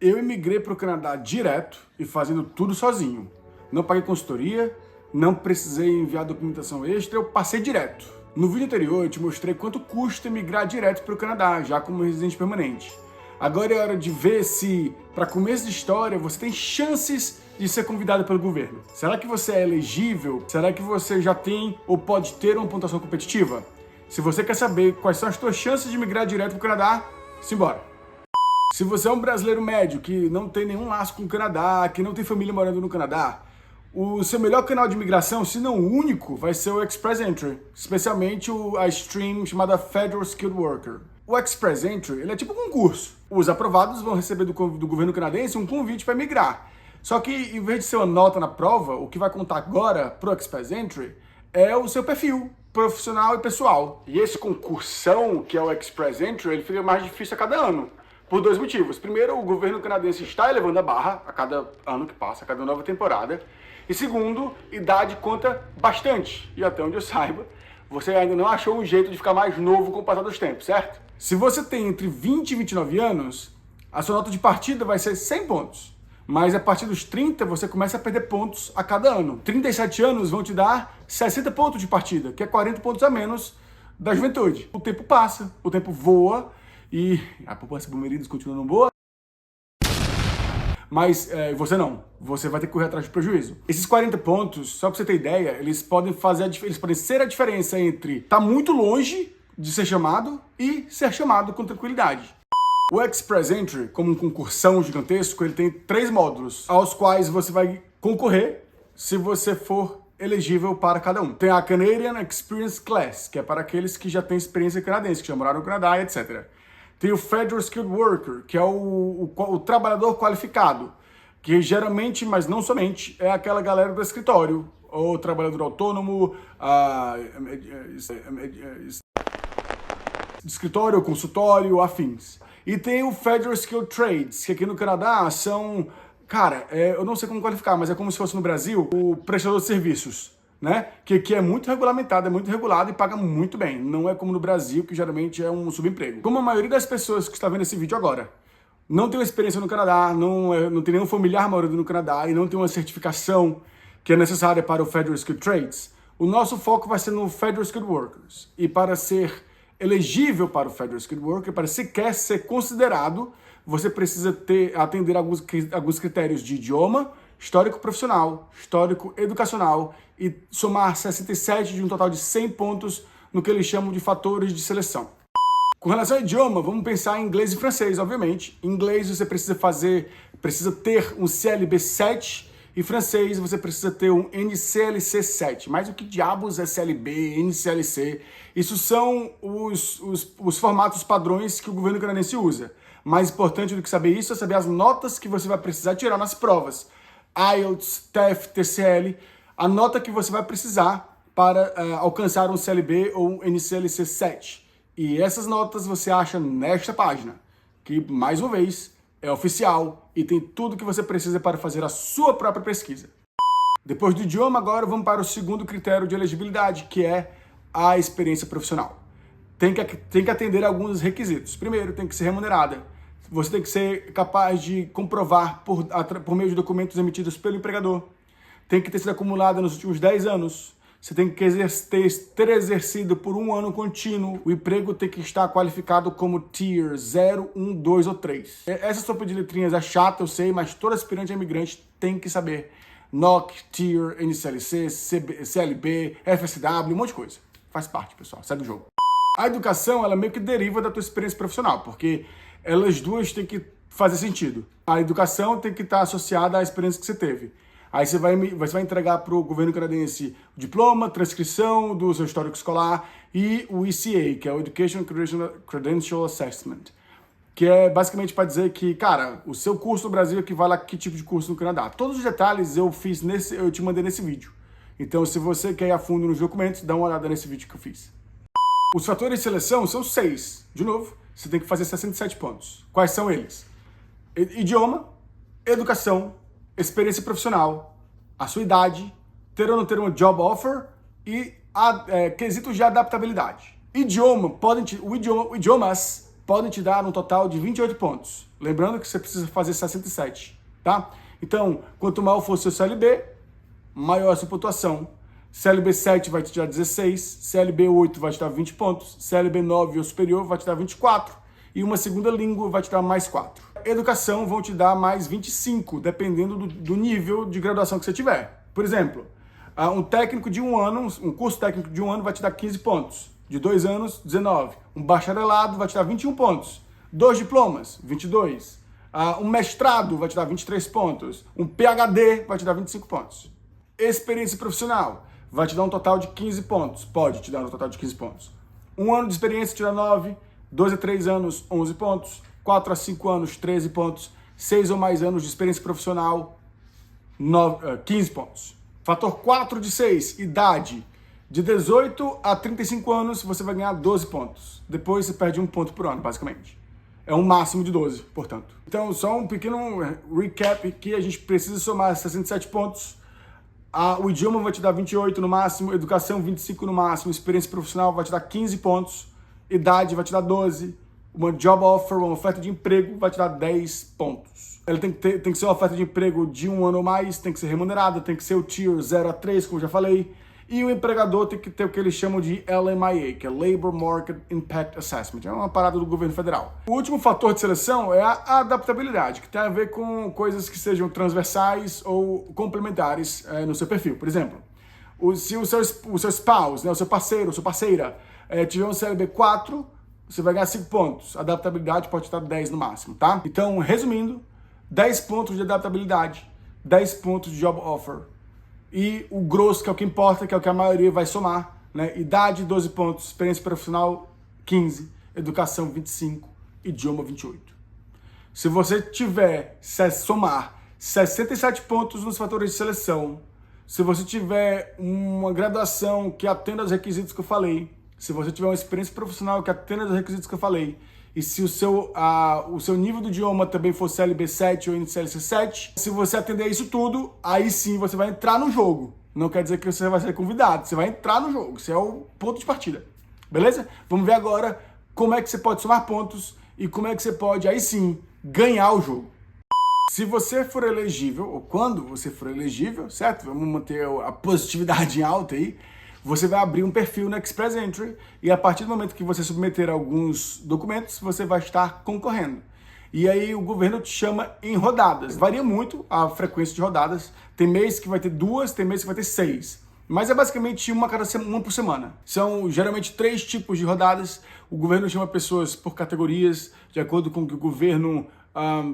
Eu imigrei para o Canadá direto e fazendo tudo sozinho. Não paguei consultoria, não precisei enviar documentação extra, eu passei direto. No vídeo anterior eu te mostrei quanto custa emigrar direto para o Canadá, já como residente permanente. Agora é hora de ver se, para começo de história, você tem chances de ser convidado pelo governo. Será que você é elegível? Será que você já tem ou pode ter uma pontuação competitiva? Se você quer saber quais são as suas chances de migrar direto para o Canadá, simbora! Se você é um brasileiro médio que não tem nenhum laço com o Canadá, que não tem família morando no Canadá, o seu melhor canal de imigração, se não o único, vai ser o Express Entry, especialmente a stream chamada Federal Skilled Worker. O Express Entry, ele é tipo um concurso. Os aprovados vão receber do governo canadense um convite para migrar. Só que, em vez de ser uma nota na prova, o que vai contar agora pro Express Entry é o seu perfil profissional e pessoal. E esse concursão, que é o Express Entry, ele fica mais difícil a cada ano. Por dois motivos. Primeiro, o governo canadense está elevando a barra a cada ano que passa, a cada nova temporada. E segundo, idade conta bastante. E até onde eu saiba, você ainda não achou um jeito de ficar mais novo com o passar dos tempos, certo? Se você tem entre 20 e 29 anos, a sua nota de partida vai ser 100 pontos. Mas a partir dos 30, você começa a perder pontos a cada ano. 37 anos vão te dar 60 pontos de partida, que é 40 pontos a menos da juventude. O tempo passa, o tempo voa, e a poupança Boomeridos continua boa, mas você não. Você vai ter que correr atrás de prejuízo. Esses 40 pontos, só pra você ter ideia, eles podem ser a diferença entre estar muito longe de ser chamado e ser chamado com tranquilidade. O Express Entry, como um concursão gigantesco, ele tem 3 módulos, aos quais você vai concorrer se você for elegível para cada um. Tem a Canadian Experience Class, que é para aqueles que já têm experiência canadense, que já moraram no Canadá, etc. Tem o Federal Skilled Worker, que é o trabalhador qualificado, que geralmente, mas não somente, é aquela galera do escritório, ou trabalhador autônomo, escritório, consultório, afins. E tem o Federal Skilled Trades, que aqui no Canadá são, cara, eu não sei como qualificar, mas é como se fosse no Brasil, o prestador de serviços, né? Que aqui é muito regulamentado, é muito regulado e paga muito bem. Não é como no Brasil, que geralmente é um subemprego. Como a maioria das pessoas que está vendo esse vídeo agora não tem uma experiência no Canadá, não tem nenhum familiar morando no Canadá e não tem uma certificação que é necessária para o Federal Skilled Trades, o nosso foco vai ser no Federal Skilled Workers. E para ser elegível para o Federal Skilled Worker, para sequer ser considerado, você precisa atender alguns critérios de idioma, histórico profissional, histórico educacional e somar 67 de um total de 100 pontos no que eles chamam de fatores de seleção. Com relação ao idioma, vamos pensar em inglês e francês, obviamente. Em inglês você precisa ter um CLB 7 e francês você precisa ter um NCLC 7. Mas o que diabos é CLB, NCLC? Isso são os formatos padrões que o governo canadense usa. Mais importante do que saber isso é saber as notas que você vai precisar tirar nas provas. IELTS, TEF, TCL, a nota que você vai precisar para alcançar um CLB ou um NCLC 7. E essas notas você acha nesta página, que, mais uma vez, é oficial e tem tudo que você precisa para fazer a sua própria pesquisa. Depois do idioma, agora vamos para o segundo critério de elegibilidade, que é a experiência profissional. Tem que atender a alguns requisitos. Primeiro, tem que ser remunerada. Você tem que ser capaz de comprovar por meio de documentos emitidos pelo empregador. Tem que ter sido acumulada nos últimos 10 anos. Você tem que ter exercido por 1 ano contínuo. O emprego tem que estar qualificado como Tier 0, 1, 2 ou 3. Essa sopa de letrinhas é chata, eu sei, mas todo aspirante a imigrante tem que saber. NOC, Tier, NCLC, CLB, FSW, um monte de coisa. Faz parte, pessoal. Segue o jogo. A educação, ela meio que deriva da tua experiência profissional, porque elas duas têm que fazer sentido. A educação tem que estar associada à experiência que você teve. Aí você vai entregar para o governo canadense o diploma, transcrição do seu histórico escolar e o ECA, que é o Education Credential Assessment, que é basicamente para dizer que, cara, o seu curso no Brasil equivale a que tipo de curso no Canadá. Todos os detalhes eu te mandei nesse vídeo. Então, se você quer ir a fundo nos documentos, dá uma olhada nesse vídeo que eu fiz. Os fatores de seleção são 6. De novo, você tem que fazer 67 pontos. Quais são eles? Idioma, educação, experiência profissional, a sua idade, ter ou não ter uma job offer e quesitos de adaptabilidade. Idiomas podem te dar um total de 28 pontos. Lembrando que você precisa fazer 67, tá? Então, quanto maior for o seu CLB, maior a sua pontuação. CLB 7 vai te dar 16, CLB 8 vai te dar 20 pontos, CLB 9 ou superior vai te dar 24 e uma segunda língua vai te dar mais 4. Educação vão te dar mais 25, dependendo do nível de graduação que você tiver. Por exemplo, um técnico de 1 ano, um curso técnico de 1 ano vai te dar 15 pontos, de 2 anos, 19. Um bacharelado vai te dar 21 pontos, 2 diplomas, 22. Um mestrado vai te dar 23 pontos, um PhD vai te dar 25 pontos. Experiência profissional vai te dar um total de 15 pontos, pode te dar um total de 15 pontos. 1 ano de experiência te dá 9, 2 a 3 anos, 11 pontos, 4 a 5 anos, 13 pontos, 6 ou mais anos de experiência profissional, 15 pontos. Fator 4 de 6, idade. De 18 a 35 anos, você vai ganhar 12 pontos. Depois você perde 1 ponto por ano, basicamente. É um máximo de 12, portanto. Então, só um pequeno recap que a gente precisa somar 67 pontos. O idioma vai te dar 28 no máximo, educação 25 no máximo, experiência profissional vai te dar 15 pontos, idade vai te dar 12, uma job offer, uma oferta de emprego vai te dar 10 pontos. Ela tem que ser uma oferta de emprego de 1 ano ou mais, tem que ser remunerada, tem que ser o tier 0 a 3, como eu já falei, e o empregador tem que ter o que eles chamam de LMIA, que é Labor Market Impact Assessment, é uma parada do governo federal. O último fator de seleção é a adaptabilidade, que tem a ver com coisas que sejam transversais ou complementares no seu perfil. Por exemplo, se o seu spouse, né, o seu parceiro, ou sua parceira, tiver um CLB 4, você vai ganhar 5 pontos. A adaptabilidade pode estar 10 no máximo, tá? Então, resumindo, 10 pontos de adaptabilidade, 10 pontos de job offer. E o grosso, que é o que importa, que é o que a maioria vai somar, né? Idade, 12 pontos, experiência profissional, 15, educação, 25, idioma, 28. Se você tiver, somar 67 pontos nos fatores de seleção, se você tiver uma graduação que atenda aos requisitos que eu falei, se você tiver uma experiência profissional que atenda aos requisitos que eu falei, e se o seu nível do idioma também for CLB 7 ou NCLC 7, se você atender isso tudo, aí sim você vai entrar no jogo. Não quer dizer que você vai ser convidado, você vai entrar no jogo, esse é o ponto de partida. Beleza? Vamos ver agora como é que você pode somar pontos e como é que você pode, aí sim, ganhar o jogo. Se você for elegível, ou quando você for elegível, certo? Vamos manter a positividade em alta aí. Você vai abrir um perfil no Express Entry e a partir do momento que você submeter alguns documentos, você vai estar concorrendo. E aí o governo te chama em rodadas. Varia muito a frequência de rodadas. Tem mês que vai ter 2, tem mês que vai ter 6. Mas é basicamente uma por semana. São geralmente 3 tipos de rodadas. O governo chama pessoas por categorias, de acordo com o que o governo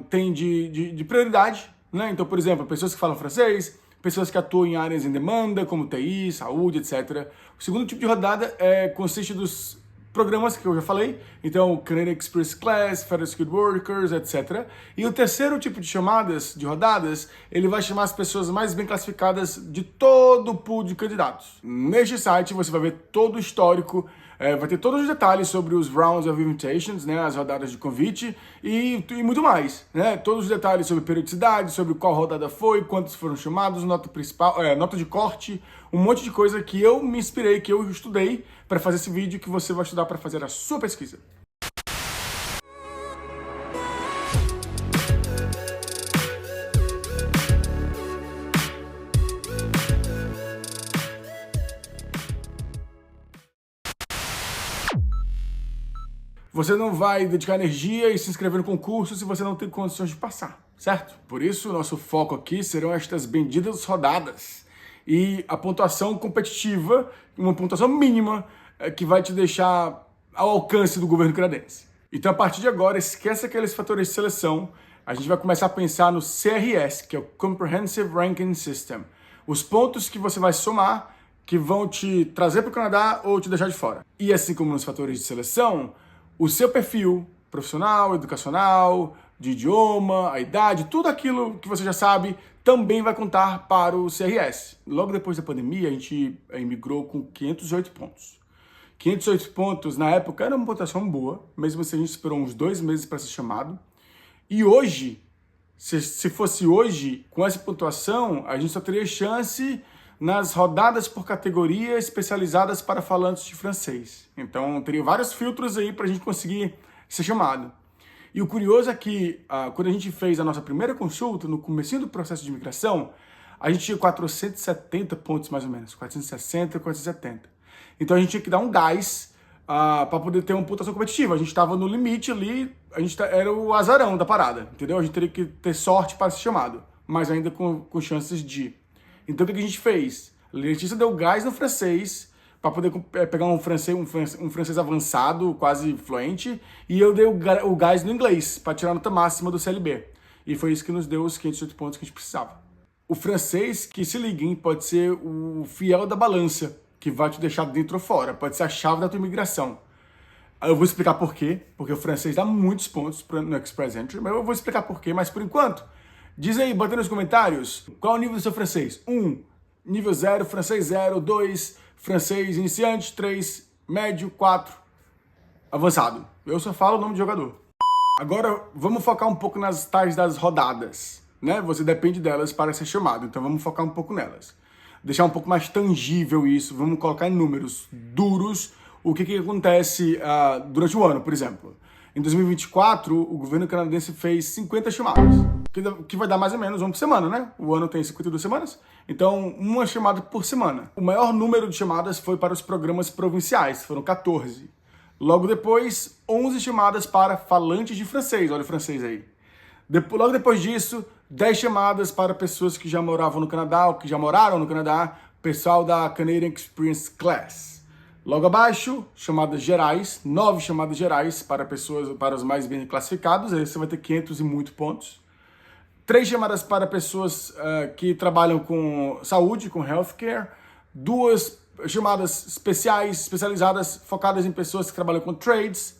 tem de prioridade, né? Então, por exemplo, pessoas que falam francês, pessoas que atuam em áreas em demanda, como TI, saúde, etc. O segundo tipo de rodada consiste dos programas que eu já falei, então Canadian Express Class, Federal Skilled Workers, etc. E o terceiro tipo de rodadas, ele vai chamar as pessoas mais bem classificadas de todo o pool de candidatos. Neste site você vai ver todo o histórico, vai ter todos os detalhes sobre os Rounds of Invitations, né, as rodadas de convite e muito mais, né? Todos os detalhes sobre periodicidade, sobre qual rodada foi, quantos foram chamados, nota principal, nota de corte, um monte de coisa que eu me inspirei, que eu estudei para fazer esse vídeo, que você vai estudar para fazer a sua pesquisa. Você não vai dedicar energia e se inscrever no concurso se você não tem condições de passar, certo? Por isso, o nosso foco aqui serão estas benditas rodadas e a pontuação competitiva, uma pontuação mínima, que vai te deixar ao alcance do governo canadense. Então, a partir de agora, esquece aqueles fatores de seleção, a gente vai começar a pensar no CRS, que é o Comprehensive Ranking System. Os pontos que você vai somar, que vão te trazer para o Canadá ou te deixar de fora. E assim como nos fatores de seleção, o seu perfil profissional, educacional, de idioma, a idade, tudo aquilo que você já sabe, também vai contar para o CRS. Logo depois da pandemia, a gente imigrou com 508 pontos. 508 pontos, na época, era uma pontuação boa, mesmo se a gente esperou uns 2 meses para ser chamado. E hoje, se fosse hoje, com essa pontuação, a gente só teria chance nas rodadas por categoria especializadas para falantes de francês. Então, teria vários filtros aí para a gente conseguir ser chamado. E o curioso é que, quando a gente fez a nossa primeira consulta, no comecinho do processo de imigração, a gente tinha 470 pontos mais ou menos, 460, 470. Então a gente tinha que dar um gás para poder ter uma pontuação competitiva. A gente estava no limite ali, era o azarão da parada, entendeu? A gente teria que ter sorte para ser chamado, mas ainda com chances de. Então o que a gente fez? A Letícia deu gás no francês, para poder pegar um francês avançado, quase fluente, e eu dei o gás no inglês, para tirar a nota máxima do CLB. E foi isso que nos deu os 508 pontos que a gente precisava. O francês, que se liguem, pode ser o fiel da balança, que vai te deixar dentro ou fora, pode ser a chave da tua imigração. Eu vou explicar por quê, porque o francês dá muitos pontos no Express Entry, mas eu vou explicar por quê, mas por enquanto, diz aí, bota nos comentários, qual é o nível do seu francês? 1, nível 0, francês 0, 2, francês iniciante, 3, médio, 4, avançado. Eu só falo o nome de jogador. Agora, vamos focar um pouco nas tais das rodadas, né? Você depende delas para ser chamado, então vamos focar um pouco nelas. Deixar um pouco mais tangível isso, vamos colocar em números duros o que acontece durante o ano, por exemplo. Em 2024, o governo canadense fez 50 chamadas, que vai dar mais ou menos uma por semana, né? O ano tem 52 semanas, então uma chamada por semana. O maior número de chamadas foi para os programas provinciais, foram 14. Logo depois, 11 chamadas para falantes de francês, olha o francês aí. Logo depois disso, 10 chamadas para pessoas que já moravam no Canadá ou que já moraram no Canadá, pessoal da Canadian Experience Class. Logo abaixo, chamadas gerais, 9 chamadas gerais para os mais bem classificados, aí você vai ter 500 e muito pontos. 3 chamadas para pessoas que trabalham com saúde, com healthcare. 2 chamadas especializadas, focadas em pessoas que trabalham com trades.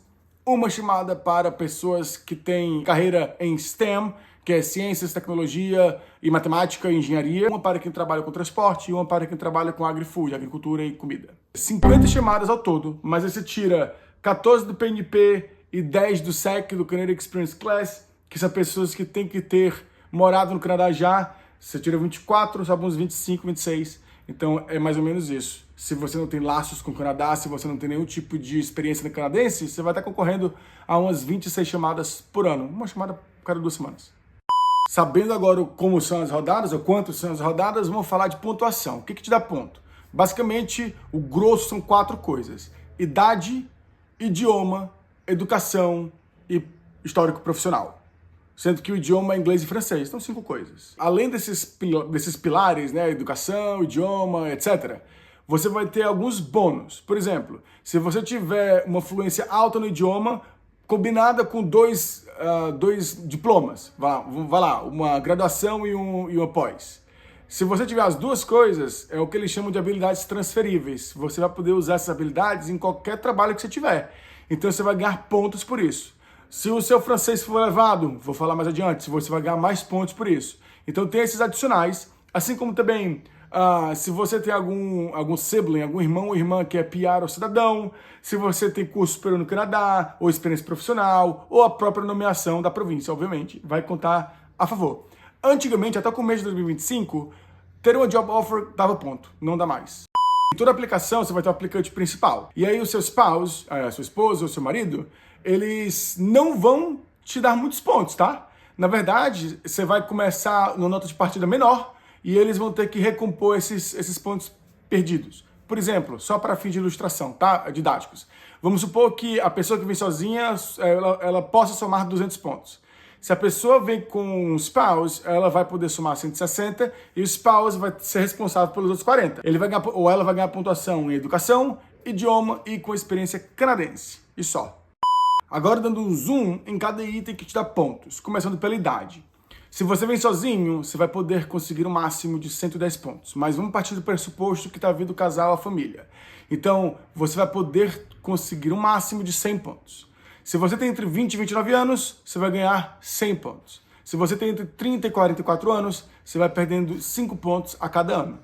1 chamada para pessoas que têm carreira em STEM, que é ciências, tecnologia e matemática e engenharia. 1 para quem trabalha com transporte e 1 para quem trabalha com agri-food, agricultura e comida. 50 chamadas ao todo, mas aí você tira 14 do PNP e 10 do SEC, do Canadian Experience Class, que são pessoas que têm que ter morado no Canadá já. Você tira 24, sobe uns 25, 26. Então é mais ou menos isso. Se você não tem laços com o Canadá, se você não tem nenhum tipo de experiência no canadense, você vai estar concorrendo a umas 26 chamadas por ano. Uma chamada a cada 2 semanas. Sabendo agora como são as rodadas, ou quanto são as rodadas, vamos falar de pontuação. O que te dá ponto? Basicamente, o grosso são 4 coisas: idade, idioma, educação e histórico profissional. Sendo que o idioma é inglês e francês, então 5 coisas. Além desses pilares, né, educação, idioma, etc., você vai ter alguns bônus. Por exemplo, se você tiver uma fluência alta no idioma, combinada com 2 diplomas, vai lá, uma graduação e uma pós. Se você tiver as 2 coisas, é o que eles chamam de habilidades transferíveis. Você vai poder usar essas habilidades em qualquer trabalho que você tiver. Então você vai ganhar pontos por isso. Se o seu francês for elevado, vou falar mais adiante, você vai ganhar mais pontos por isso. Então tem esses adicionais, assim como também se você tem algum sibling, algum irmão ou irmã que é PR ou cidadão, se você tem curso superior no Canadá, ou experiência profissional, ou a própria nomeação da província, obviamente, vai contar a favor. Antigamente, até o começo de 2025, ter uma job offer dava ponto, não dá mais. Em toda aplicação, você vai ter o aplicante principal. E aí o seu spouse, a sua esposa ou seu marido, eles não vão te dar muitos pontos, tá? Na verdade, você vai começar numa nota de partida menor e eles vão ter que recompor esses pontos perdidos. Por exemplo, só para fins de ilustração, tá? Didáticos. Vamos supor que a pessoa que vem sozinha, ela possa somar 200 pontos. Se a pessoa vem com um spouse, ela vai poder somar 160 e o spouse vai ser responsável pelos outros 40. Ele vai ganhar, ou ela vai ganhar pontuação em educação, idioma e com experiência canadense. E só. Agora dando um zoom em cada item que te dá pontos, começando pela idade. Se você vem sozinho, você vai poder conseguir um máximo de 110 pontos, mas vamos partir do pressuposto que está vindo o casal, a família. Então, você vai poder conseguir um máximo de 100 pontos. Se você tem entre 20 e 29 anos, você vai ganhar 100 pontos. Se você tem entre 30 e 44 anos, você vai perdendo 5 pontos a cada ano.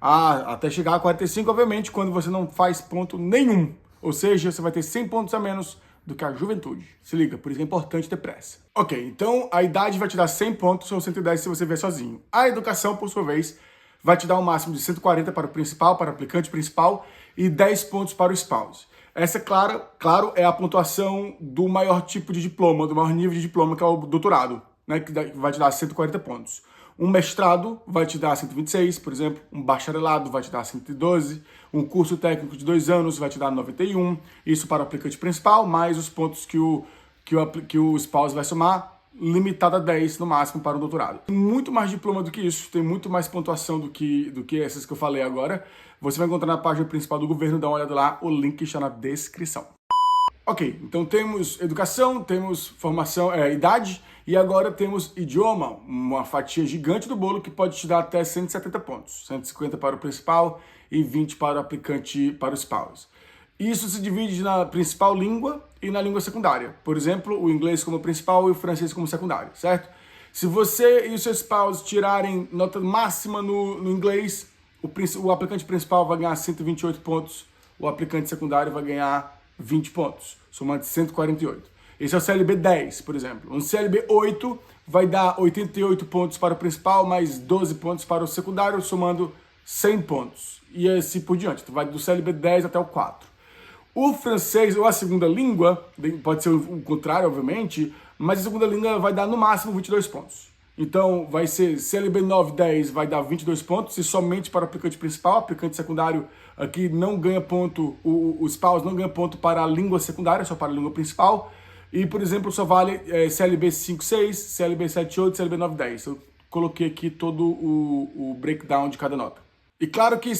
Até chegar a 45, obviamente, quando você não faz ponto nenhum. Ou seja, você vai ter 100 pontos a menos do que a juventude. Se liga, por isso é importante ter pressa. Ok, então a idade vai te dar 100 pontos ou 110 se você vier sozinho. A educação, por sua vez, vai te dar um máximo de 140 para o principal, para o aplicante principal, e 10 pontos para o spouse. Essa, claro, é a pontuação do maior tipo de diploma, do maior nível de diploma, que é o doutorado, né, que vai te dar 140 pontos. Um mestrado vai te dar 126, por exemplo. Um bacharelado vai te dar 112. Um curso técnico de 2 anos vai te dar 91. Isso para o aplicante principal, mais os pontos que o spouse vai somar, limitado a 10 no máximo para o doutorado. Tem muito mais diploma do que isso, tem muito mais pontuação do que essas que eu falei agora. Você vai encontrar na página principal do governo, dá uma olhada lá, o link está na descrição. Ok, então temos educação, temos formação, idade, e agora temos idioma, uma fatia gigante do bolo que pode te dar até 170 pontos. 150 para o principal e 20 para o aplicante, para o spouse. Isso se divide na principal língua e na língua secundária. Por exemplo, o inglês como principal e o francês como secundário, certo? Se você e o seu spouse tirarem nota máxima no inglês, o aplicante principal vai ganhar 128 pontos, o aplicante secundário vai ganhar 20 pontos, somando 148. Esse é o CLB 10, por exemplo. Um CLB 8 vai dar 88 pontos para o principal, mais 12 pontos para o secundário, somando 100 pontos. E assim por diante. Tu vai do CLB 10 até o 4. O francês, ou a segunda língua, pode ser o contrário, obviamente, mas a segunda língua vai dar no máximo 22 pontos. Então, vai ser CLB 9, 10, vai dar 22 pontos, e somente para o aplicante principal. O aplicante secundário aqui não ganha ponto, o spouse não ganha ponto para a língua secundária, só para a língua principal. E, por exemplo, só vale CLB 5, 6, CLB 7, 8, CLB 9, 10. Eu coloquei aqui todo o breakdown de cada nota. E claro que,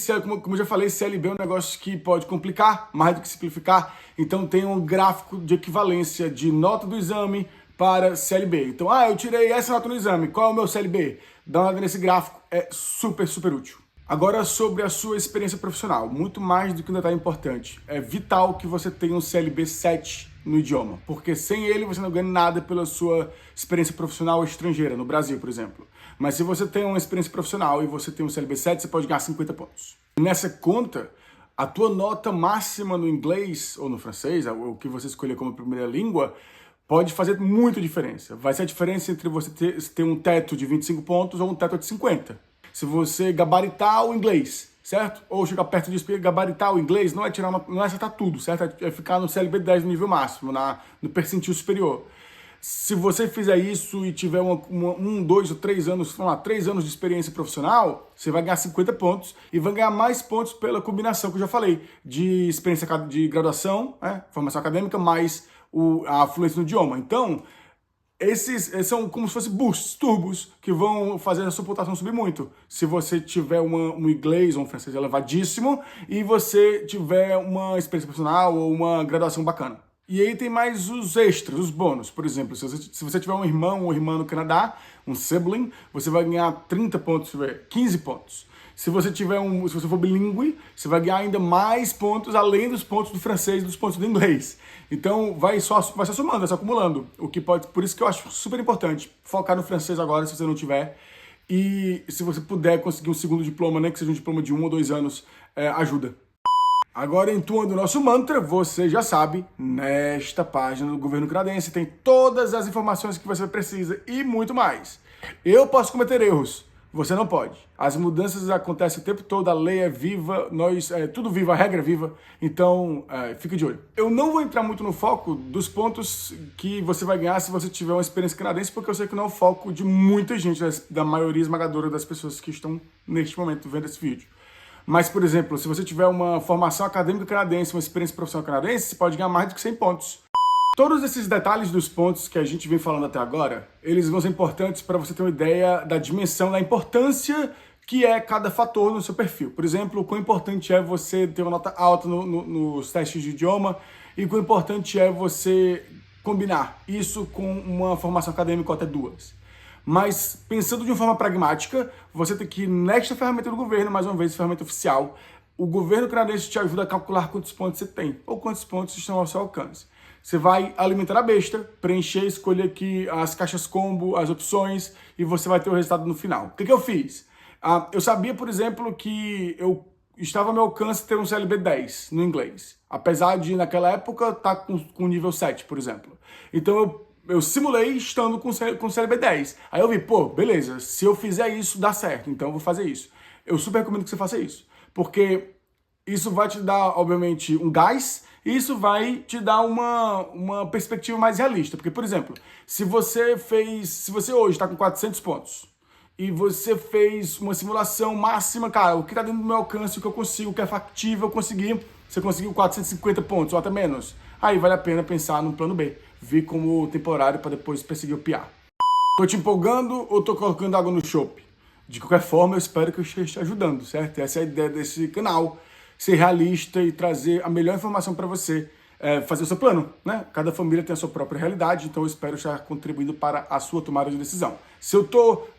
como eu já falei, CLB é um negócio que pode complicar mais do que simplificar. Então tem um gráfico de equivalência de nota do exame para CLB. Então, eu tirei essa nota no exame, qual é o meu CLB? Dá uma olhada nesse gráfico, é super, super útil. Agora, sobre a sua experiência profissional, muito mais do que um detalhe importante. É vital que você tenha um CLB 7 no idioma, porque sem ele você não ganha nada pela sua experiência profissional estrangeira, no Brasil, por exemplo. Mas se você tem uma experiência profissional e você tem um CLB 7, você pode ganhar 50 pontos. Nessa conta, a tua nota máxima no inglês ou no francês, o que você escolher como primeira língua, pode fazer muita diferença. Vai ser a diferença entre você ter um teto de 25 pontos ou um teto de 50. Se você gabaritar o inglês, certo? Ou chegar perto de gabaritar o inglês, não é acertar tudo, certo? É ficar no CLB 10 no nível máximo, no percentil superior. Se você fizer isso e tiver 1, 2 ou 3 anos, vamos lá, 3 anos de experiência profissional, você vai ganhar 50 pontos e vai ganhar mais pontos pela combinação que eu já falei, de experiência de graduação, formação acadêmica, mais a fluência no idioma. Então, esses são como se fossem boosts, turbos, que vão fazer a sua pontuação subir muito. Se você tiver um inglês ou um francês elevadíssimo e você tiver uma experiência profissional ou uma graduação bacana. E aí tem mais os extras, os bônus. Por exemplo, se você tiver um irmão ou irmã no Canadá, um sibling, você vai ganhar 30 pontos, 15 pontos. Se você for bilíngue, você vai ganhar ainda mais pontos, além dos pontos do francês e dos pontos do inglês. Então vai só somando, vai só acumulando. Por isso que eu acho super importante focar no francês agora, se você não tiver. E se você puder conseguir um segundo diploma, nem que seja um diploma de 1 ou 2 anos, ajuda. Agora, entoando o nosso mantra, você já sabe, nesta página do governo canadense tem todas as informações que você precisa e muito mais. Eu posso cometer erros, você não pode. As mudanças acontecem o tempo todo, a lei é viva, tudo vivo, a regra é viva, então fique de olho. Eu não vou entrar muito no foco dos pontos que você vai ganhar se você tiver uma experiência canadense, porque eu sei que não é o foco de muita gente, da maioria esmagadora das pessoas que estão neste momento vendo esse vídeo. Mas, por exemplo, se você tiver uma formação acadêmica canadense, uma experiência profissional canadense, você pode ganhar mais do que 100 pontos. Todos esses detalhes dos pontos que a gente vem falando até agora, eles vão ser importantes para você ter uma ideia da dimensão, da importância que é cada fator no seu perfil. Por exemplo, o quão importante é você ter uma nota alta nos testes de idioma e o quão importante é você combinar isso com uma formação acadêmica ou até 2. Mas, pensando de uma forma pragmática, você tem que ir nesta ferramenta do governo, mais uma vez, ferramenta oficial. O governo canadense te ajuda a calcular quantos pontos você tem, ou quantos pontos estão ao seu alcance. Você vai alimentar a besta, preencher, escolher aqui as caixas combo, as opções, e você vai ter o resultado no final. O que eu fiz? Eu sabia, por exemplo, que eu estava ao meu alcance ter um CLB 10 no inglês. Apesar de, naquela época, estar com nível 7, por exemplo. Então, eu simulei estando com CLB 10. Aí eu vi, beleza, se eu fizer isso, dá certo, então eu vou fazer isso. Eu super recomendo que você faça isso, porque isso vai te dar, obviamente, um gás E isso vai te dar uma perspectiva mais realista. Porque, por exemplo, se você hoje está com 400 pontos e você fez uma simulação máxima, cara, o que está dentro do meu alcance, o que eu consigo, o que é factível eu conseguir, você conseguiu 450 pontos ou até menos, aí vale a pena pensar no plano B, vir como temporário para depois perseguir o PA. Tô te empolgando ou tô colocando água no chope? De qualquer forma, eu espero que eu esteja te ajudando, certo? Essa é a ideia desse canal, ser realista e trazer a melhor informação para você fazer o seu plano, né? Cada família tem a sua própria realidade, então eu espero estar contribuindo para a sua tomada de decisão. Se eu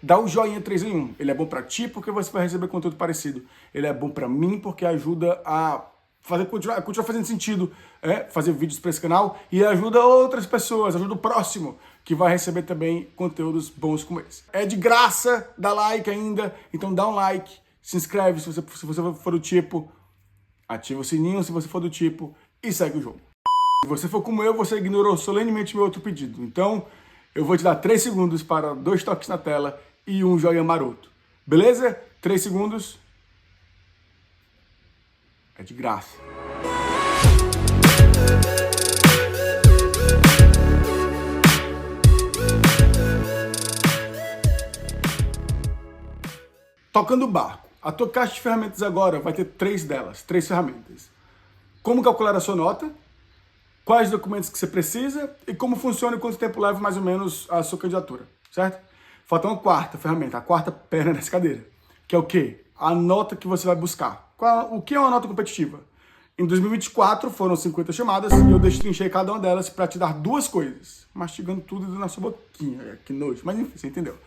dá o joinha 3 em 1. Ele é bom para ti porque você vai receber conteúdo parecido. Ele é bom para mim porque ajuda a continuar fazendo sentido, fazer vídeos para esse canal e ajuda outras pessoas, ajuda o próximo que vai receber também conteúdos bons como esse. É de graça, dá like ainda, então dá um like, se inscreve se você for do tipo, ativa o sininho se você for do tipo e segue o jogo. Se você for como eu, você ignorou solenemente meu outro pedido. Então, eu vou te dar 3 segundos para 2 toques na tela e um joinha maroto. Beleza? 3 segundos. É de graça. Tocando o barco. A tua caixa de ferramentas agora vai ter 3 delas, 3 ferramentas. Como calcular a sua nota, quais documentos que você precisa e como funciona e quanto tempo leva mais ou menos a sua candidatura, certo? Falta uma quarta ferramenta, a quarta perna dessa cadeira, que é o quê? A nota que você vai buscar. O que é uma nota competitiva? Em 2024 foram 50 chamadas e eu destrinchei cada uma delas para te dar 2 coisas. Mastigando tudo na sua boquinha, que nojo, mas enfim, você entendeu.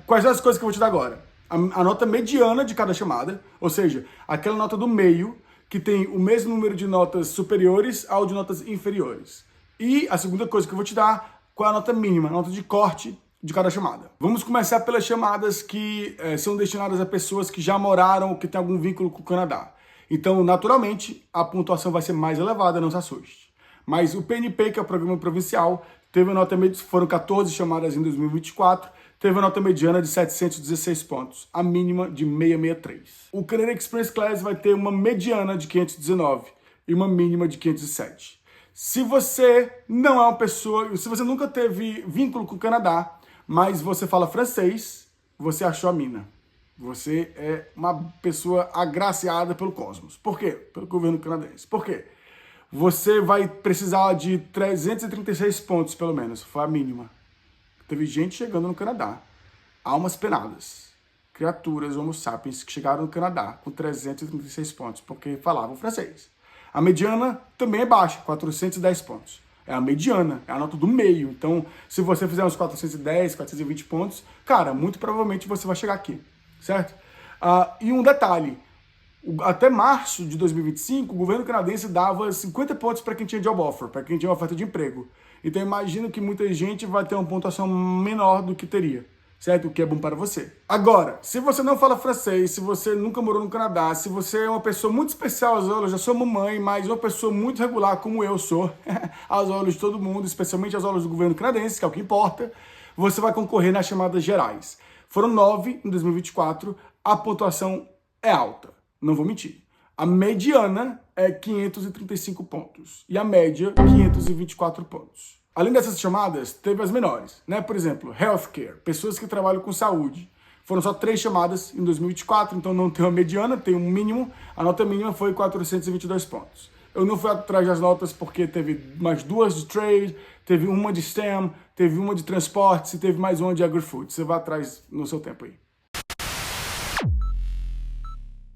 Quais são as coisas que eu vou te dar agora? A nota mediana de cada chamada, ou seja, aquela nota do meio que tem o mesmo número de notas superiores ao de notas inferiores. E a segunda coisa que eu vou te dar, qual é a nota mínima, a nota de corte de cada chamada. Vamos começar pelas chamadas que são destinadas a pessoas que já moraram ou que têm algum vínculo com o Canadá. Então, naturalmente, a pontuação vai ser mais elevada, não se assuste. Mas o PNP, que é o Programa Provincial, teve a nota mediana, foram 14 chamadas em 2024, teve a nota mediana de 716 pontos, a mínima de 663. O Canadian Express Class vai ter uma mediana de 519 e uma mínima de 507. Se você não é uma pessoa, se você nunca teve vínculo com o Canadá, mas você fala francês, você achou a mina. Você é uma pessoa agraciada pelo cosmos. Por quê? Pelo governo canadense. Por quê? Você vai precisar de 336 pontos, pelo menos. Foi a mínima. Teve gente chegando no Canadá. Almas penadas. Criaturas homo sapiens que chegaram no Canadá com 336 pontos, porque falavam francês. A mediana também é baixa, 410 pontos. É a mediana, é a nota do meio. Então, se você fizer uns 410, 420 pontos, cara, muito provavelmente você vai chegar aqui, certo? E um detalhe, até março de 2025, o governo canadense dava 50 pontos para quem tinha job offer, para quem tinha uma oferta de emprego. Então, imagino que muita gente vai ter uma pontuação menor do que teria, certo? O que é bom para você. Agora, se você não fala francês, se você nunca morou no Canadá, se você é uma pessoa muito especial aos olhos da sua mamãe, mas uma pessoa muito regular como eu sou, aos olhos de todo mundo, especialmente aos olhos do governo canadense, que é o que importa, você vai concorrer nas chamadas gerais. Foram 9 em 2024, a pontuação é alta, não vou mentir. A mediana é 535 pontos e a média 524 pontos. Além dessas chamadas, teve as menores, né? Por exemplo, healthcare, pessoas que trabalham com saúde. Foram só 3 chamadas em 2024, então não tem uma mediana, tem um mínimo. A nota mínima foi 422 pontos. Eu não fui atrás das notas porque teve mais 2 de trade, teve uma de STEM, teve uma de transportes e teve mais uma de agri-food. Você vai atrás no seu tempo aí.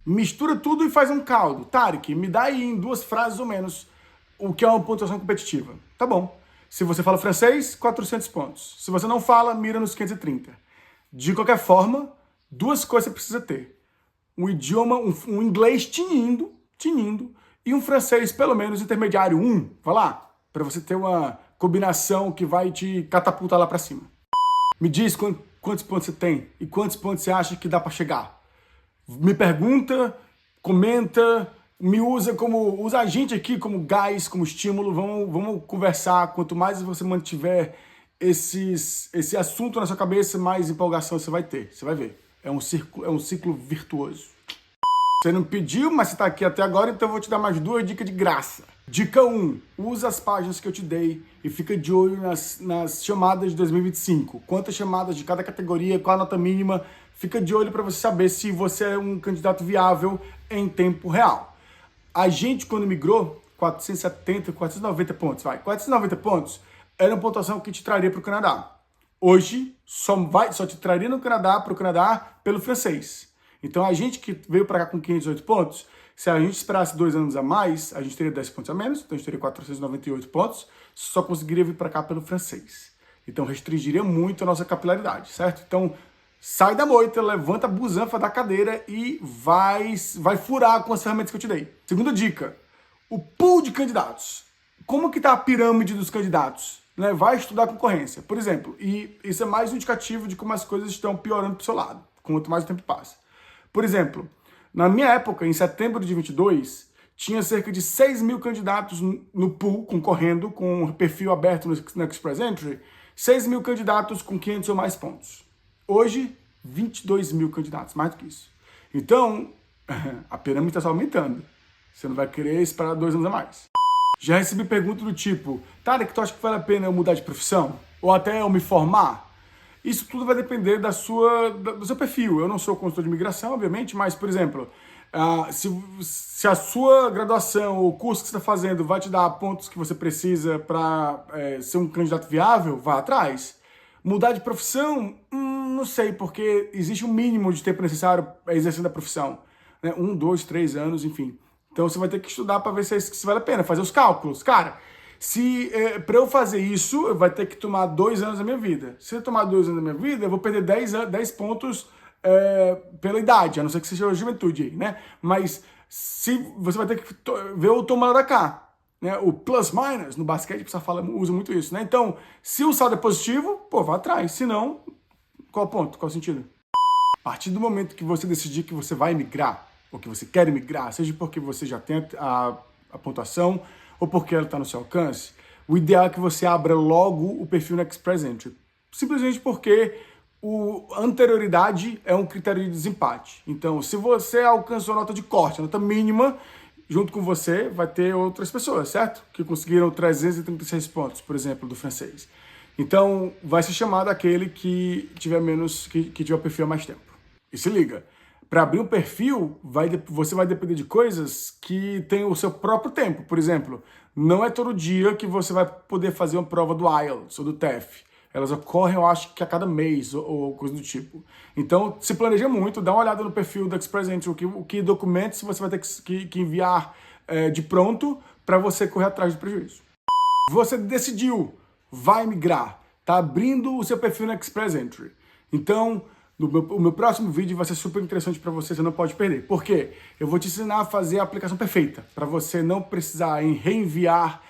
Mistura tudo e faz um caldo. Tarek, me dá aí em 2 frases ou menos o que é uma pontuação competitiva. Tá bom. Se você fala francês, 400 pontos. Se você não fala, mira nos 530. De qualquer forma, 2 coisas você precisa ter. Um idioma, um inglês tinindo, e um francês pelo menos intermediário 1, vai lá, para você ter uma combinação que vai te catapultar lá para cima. Me diz quantos pontos você tem e quantos pontos você acha que dá para chegar. Me pergunta, comenta, usa a gente aqui como gás, como estímulo, vamos conversar. Quanto mais você mantiver esse assunto na sua cabeça, mais empolgação você vai ter, você vai ver. É um ciclo virtuoso. Você não pediu, mas você tá aqui até agora, então eu vou te dar mais 2 dicas de graça. Dica 1. Usa as páginas que eu te dei e fica de olho nas chamadas de 2025. Quantas chamadas de cada categoria, qual a nota mínima. Fica de olho para você saber se você é um candidato viável em tempo real. A gente, quando migrou, 470, 490 pontos, 490 pontos era uma pontuação que te traria para o Canadá. Hoje, só te traria para o Canadá pelo francês. Então, a gente que veio para cá com 508 pontos, se a gente esperasse 2 anos a mais, a gente teria 10 pontos a menos, então a gente teria 498 pontos, só conseguiria vir para cá pelo francês. Então, restringiria muito a nossa capilaridade, certo? Então, sai da moita, levanta a busanfa da cadeira e vai furar com as ferramentas que eu te dei. Segunda dica, o pool de candidatos. Como que está a pirâmide dos candidatos? Né? Vai estudar a concorrência. Por exemplo, e isso é mais um indicativo de como as coisas estão piorando para o seu lado, quanto mais o tempo passa. Por exemplo, na minha época, em setembro de 22, tinha cerca de 6 mil candidatos no pool, concorrendo com um perfil aberto no Express Entry, 6 mil candidatos com 500 ou mais pontos. Hoje, 22 mil candidatos, mais do que isso. Então, a pirâmide está só aumentando. Você não vai querer esperar 2 anos a mais. Já recebi perguntas do tipo, Tarek, tu acha que vale a pena eu mudar de profissão? Ou até eu me formar? Isso tudo vai depender do seu perfil. Eu não sou consultor de imigração, obviamente, mas, por exemplo, se a sua graduação ou o curso que você está fazendo vai te dar pontos que você precisa para ser um candidato viável, vá atrás. Mudar de profissão, não sei, porque existe um mínimo de tempo necessário exercendo a profissão. Né? 1, 2, 3 anos, enfim. Então você vai ter que estudar para ver se vale a pena, fazer os cálculos. Cara, para eu fazer isso, vai ter que tomar 2 anos da minha vida. Se eu tomar 2 anos da minha vida, eu vou perder 10 pontos pela idade, a não ser que seja a juventude aí, né? Mas você vai ter que ver o toma lá da cá. Né? O plus minus no basquete, o pessoal usa muito isso, né? Então, se o saldo é positivo, pô, vá atrás. Se não, qual o ponto? Qual o sentido? A partir do momento que você decidir que você vai migrar, ou que você quer migrar, seja porque você já tem a pontuação, ou porque ela está no seu alcance, o ideal é que você abra logo o perfil no Express Entry. Simplesmente porque a anterioridade é um critério de desempate. Então, se você alcançou a nota de corte, a nota mínima, junto com você vai ter outras pessoas, certo? Que conseguiram 336 pontos, por exemplo, do francês. Então, vai ser chamado aquele que tiver que tiver o perfil há mais tempo. E se liga, para abrir um perfil, você vai depender de coisas que tem o seu próprio tempo. Por exemplo, não é todo dia que você vai poder fazer uma prova do IELTS ou do TOEFL. Elas ocorrem, eu acho, que a cada mês ou coisa do tipo. Então, se planeja muito, dá uma olhada no perfil do Express Entry, o que documentos você vai ter que enviar de pronto para você correr atrás do prejuízo. Você decidiu, vai migrar, tá abrindo o seu perfil no Express Entry. Então, o meu próximo vídeo vai ser super interessante para você não pode perder. Por quê? Eu vou te ensinar a fazer a aplicação perfeita, para você não precisar reenviar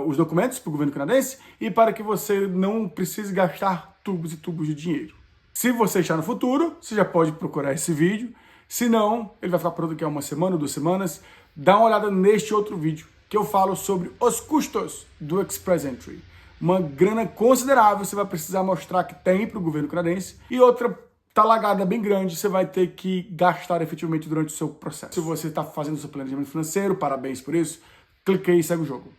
os documentos para o governo canadense e para que você não precise gastar tubos e tubos de dinheiro. Se você está no futuro, você já pode procurar esse vídeo. Se não, ele vai ficar pronto daqui a 1 semana ou 2 semanas. Dá uma olhada neste outro vídeo que eu falo sobre os custos do Express Entry. Uma grana considerável você vai precisar mostrar que tem para o governo canadense e outra talagada bem grande você vai ter que gastar efetivamente durante o seu processo. Se você está fazendo o seu planejamento financeiro, parabéns por isso. Clique aí e segue o jogo.